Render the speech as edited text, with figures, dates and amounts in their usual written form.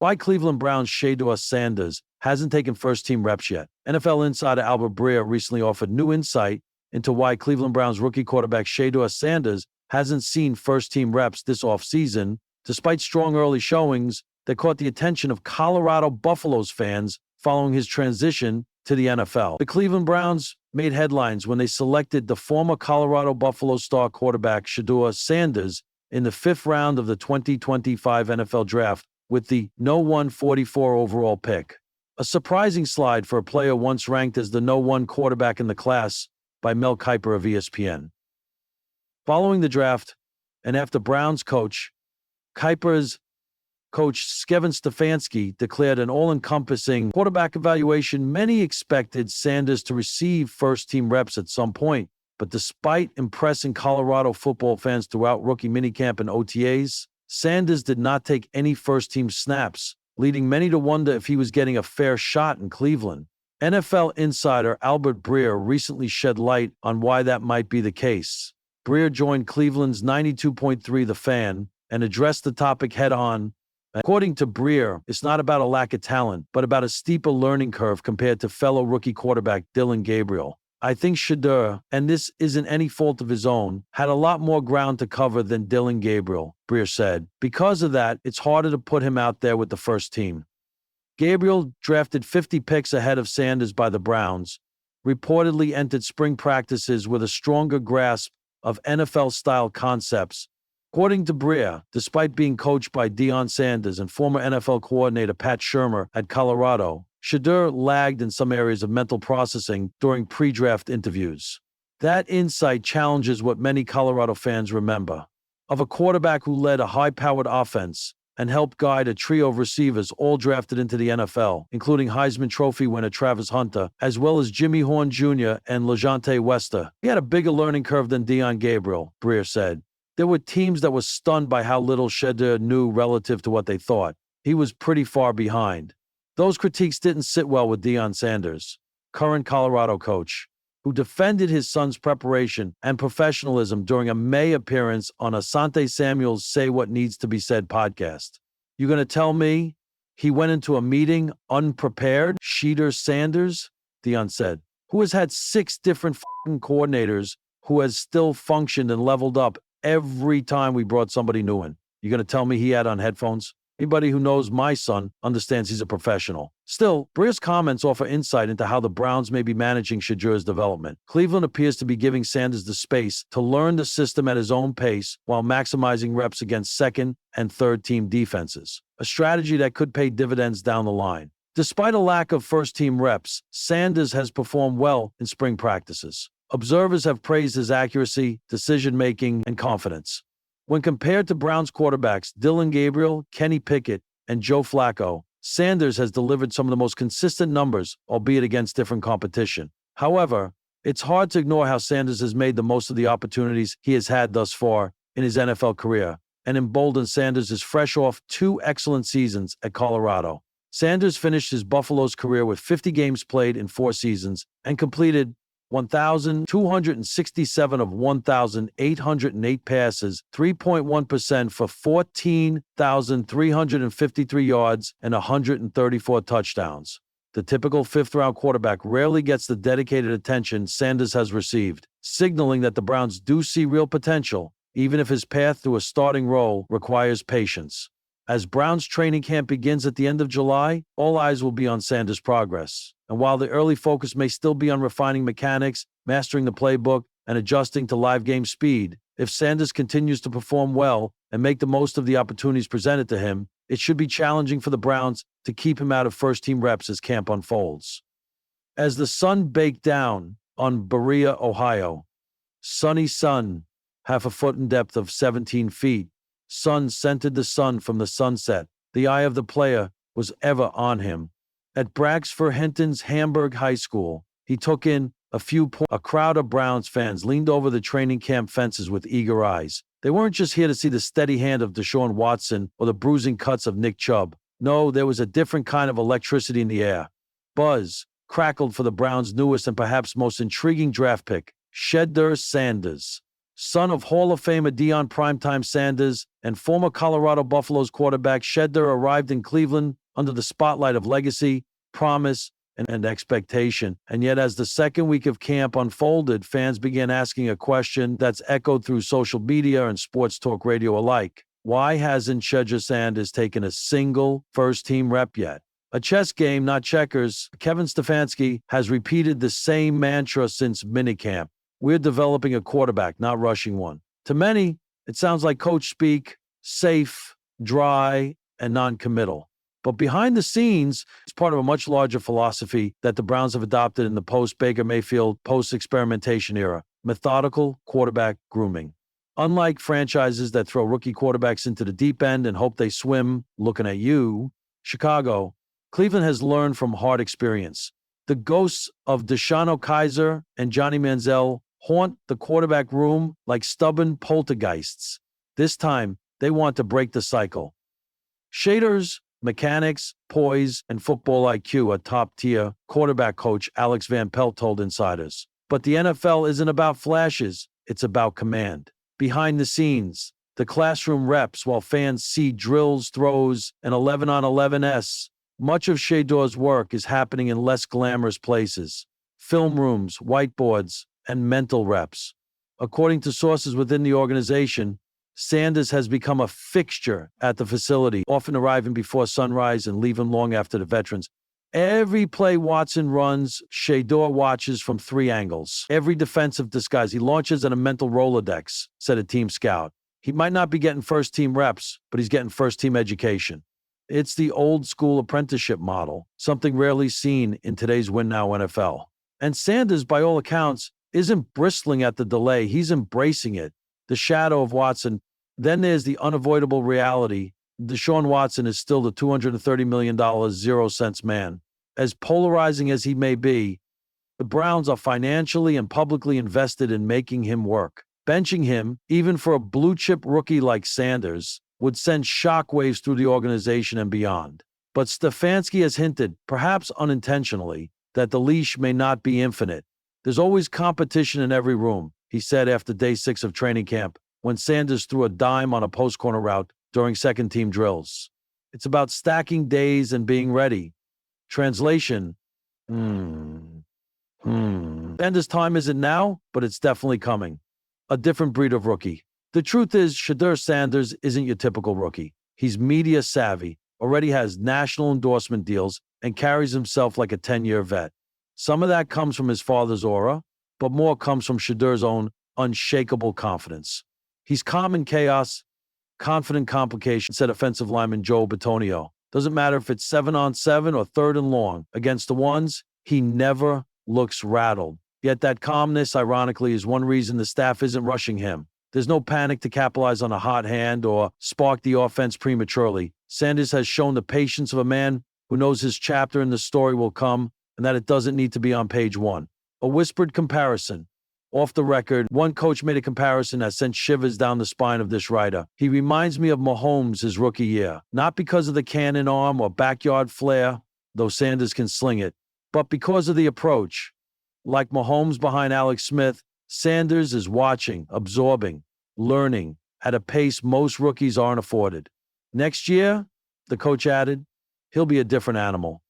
Why Cleveland Browns' Shedeur Sanders hasn't taken first-team reps yet. NFL insider Albert Breer recently offered new insight into why Cleveland Browns rookie quarterback Shedeur Sanders hasn't seen first-team reps this offseason, despite strong early showings that caught the attention of Colorado Buffaloes fans following his transition to the NFL. The Cleveland Browns made headlines when they selected the former Colorado Buffalo star quarterback Shedeur Sanders in the 5th round of the 2025 NFL Draft with the No. 144 overall pick. A surprising slide for a player once ranked as the No. 1 quarterback in the class by Mel Kiper of ESPN. Following the draft, and after Browns coach, Kiper's coach Kevin Stefanski declared an all-encompassing quarterback evaluation, many expected Sanders to receive first-team reps at some point. But despite impressing Colorado football fans throughout rookie minicamp and OTAs, Sanders did not take any first-team snaps, leading many to wonder if he was getting a fair shot in Cleveland. NFL insider Albert Breer recently shed light on why that might be the case. Breer joined Cleveland's 92.3 The Fan and addressed the topic head-on. According to Breer, it's not about a lack of talent, but about a steeper learning curve compared to fellow rookie quarterback Dillon Gabriel. I think Shedeur, and this isn't any fault of his own, had a lot more ground to cover than Dillon Gabriel, Breer said. Because of that, it's harder to put him out there with the first team. Gabriel, drafted 50 picks ahead of Sanders by the Browns, reportedly entered spring practices with a stronger grasp of NFL-style concepts. According to Breer, despite being coached by Deion Sanders and former NFL coordinator Pat Shurmur at Colorado, Shedeur lagged in some areas of mental processing during pre-draft interviews. That insight challenges what many Colorado fans remember of a quarterback who led a high-powered offense and helped guide a trio of receivers all drafted into the NFL, including Heisman Trophy winner Travis Hunter, as well as Jimmy Horn Jr. and LeJontay Wester. He had a bigger learning curve than Deion Gabriel, Breer said. There were teams that were stunned by how little Shedeur knew relative to what they thought. He was pretty far behind. Those critiques didn't sit well with Deion Sanders, current Colorado coach, who defended his son's preparation and professionalism during a May appearance on Asante Samuel's Say What Needs to Be Said podcast. You gonna tell me he went into a meeting unprepared? Shedeur Sanders, Deion said, who has had 6 different coordinators, who has still functioned and leveled up every time we brought somebody new in. You gonna tell me he had on headphones? Anybody who knows my son understands he's a professional. Still, Breer's comments offer insight into how the Browns may be managing Shedeur's development. Cleveland appears to be giving Sanders the space to learn the system at his own pace while maximizing reps against second and third-team defenses, a strategy that could pay dividends down the line. Despite a lack of first-team reps, Sanders has performed well in spring practices. Observers have praised his accuracy, decision-making, and confidence. When compared to Browns quarterbacks Dillon Gabriel, Kenny Pickett, and Joe Flacco, Sanders has delivered some of the most consistent numbers, albeit against different competition. However, it's hard to ignore how Sanders has made the most of the opportunities he has had thus far in his NFL career, and emboldened Sanders is fresh off 2 excellent seasons at Colorado. Sanders finished his Buffaloes career with 50 games played in 4 seasons and completed 1,267 of 1,808 passes, 3.1% for 14,353 yards and 134 touchdowns. The typical 5th-round quarterback rarely gets the dedicated attention Sanders has received, signaling that the Browns do see real potential, even if his path to a starting role requires patience. As Browns training camp begins at the end of July, all eyes will be on Sanders' progress. And while the early focus may still be on refining mechanics, mastering the playbook, and adjusting to live game speed, if Sanders continues to perform well and make the most of the opportunities presented to him, it should be challenging for the Browns to keep him out of first-team reps as camp unfolds. As the sun baked down on Berea, Ohio, sunny sun, half a foot in depth of 17 feet, sun scented the sun from the sunset. The eye of the player was ever on him. At Braxford-Hinton's Hamburg High School, he took in a crowd of Browns fans leaned over the training camp fences with eager eyes. They weren't just here to see the steady hand of Deshaun Watson or the bruising cuts of Nick Chubb. No, there was a different kind of electricity in the air. Buzz crackled for the Browns' newest and perhaps most intriguing draft pick, Shedeur Sanders. son of Hall of Famer Deion Primetime Sanders and former Colorado Buffaloes quarterback Shedeur, arrived in Cleveland under the spotlight of legacy, promise, and expectation. And yet, as the second week of camp unfolded, fans began asking a question that's echoed through social media and sports talk radio alike. Why hasn't Shedeur Sanders taken a single first-team rep yet? A chess game, not checkers. Kevin Stefanski has repeated the same mantra since minicamp. We're developing a quarterback, not rushing one. To many, it sounds like coach speak, safe, dry, and non-committal. But behind the scenes, it's part of a much larger philosophy that the Browns have adopted in the post-Baker Mayfield, post-experimentation era: methodical quarterback grooming. Unlike franchises that throw rookie quarterbacks into the deep end and hope they swim looking at you, Cleveland has learned from hard experience. The ghosts of DeShano Kaiser and Johnny Manziel haunt the quarterback room like stubborn poltergeists. This time, they want to break the cycle. Shedeur's mechanics, poise, and football IQ, a top-tier quarterback coach Alex Van Pelt told insiders. But the NFL isn't about flashes, it's about command. Behind the scenes, the classroom reps, while fans see drills, throws, and 11-on-11s, much of Shedeur's work is happening in less glamorous places: film rooms, whiteboards, and mental reps. According to sources within the organization, Sanders has become a fixture at the facility, often arriving before sunrise and leaving long after the veterans. Every play Watson runs, Shedeur watches from 3 angles. Every defensive disguise he launches at a mental Rolodex, said a team scout. He might not be getting first-team reps, but he's getting first-team education. It's the old-school apprenticeship model, something rarely seen in today's win-now NFL. And Sanders, by all accounts, isn't bristling at the delay. He's embracing it. The shadow of Watson. Then there's the unavoidable reality. Deshaun Watson is still the $230 million 0-cents man. As polarizing as he may be, the Browns are financially and publicly invested in making him work. Benching him, even for a blue-chip rookie like Sanders, would send shockwaves through the organization and beyond. But Stefanski has hinted, perhaps unintentionally, that the leash may not be infinite. There's always competition in every room, he said after day 6 of training camp, when Sanders threw a dime on a post-corner route during second-team drills. It's about stacking days and being ready. Translation: Sanders' time isn't now, but it's definitely coming. A different breed of rookie. The truth is, Shedeur Sanders isn't your typical rookie. He's media savvy, already has national endorsement deals, and carries himself like a 10-year vet. Some of that comes from his father's aura, but more comes from Shedeur's own unshakable confidence. He's calm in chaos, confident complication, said offensive lineman Joe Bitonio. Doesn't matter if it's 7-on-7 or 3rd and long. Against the ones, he never looks rattled. Yet that calmness, ironically, is one reason the staff isn't rushing him. There's no panic to capitalize on a hot hand or spark the offense prematurely. Sanders has shown the patience of a man who knows his chapter in the story will come and that it doesn't need to be on page 1. A whispered comparison. Off the record, one coach made a comparison that sent shivers down the spine of this writer. He reminds me of Mahomes his rookie year, not because of the cannon arm or backyard flair, though Sanders can sling it, but because of the approach. Like Mahomes behind Alex Smith, Sanders is watching, absorbing, learning at a pace most rookies aren't afforded. Next year, the coach added, he'll be a different animal.